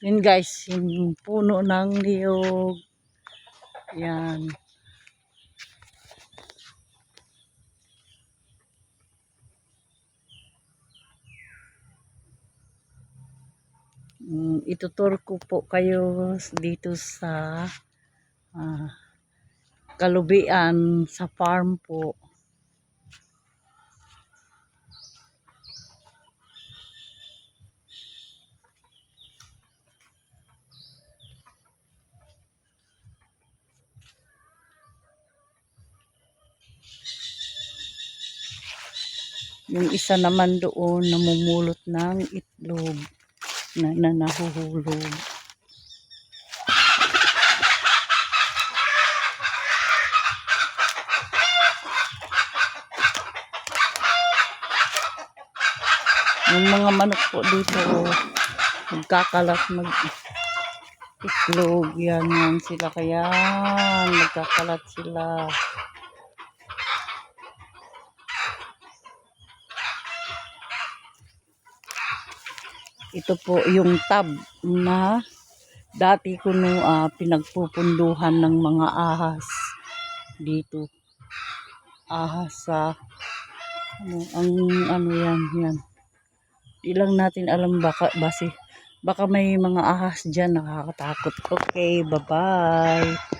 Yun guys, yung puno ng niyog. Yan. Itutur ko po kayo dito sa kalubian sa farm po. Yung isa naman doon namumulot ng itlog na nahuhulog. Yung mga manok po dito magkakalat itlog. Yan sila, kaya magkakalat sila. Ito po yung tab na dati ko pinagpupunduhan ng mga ahas dito. Ahas sa yan. Ilang natin alam baka may mga ahas dyan, nakakatakot. Okay, bye-bye.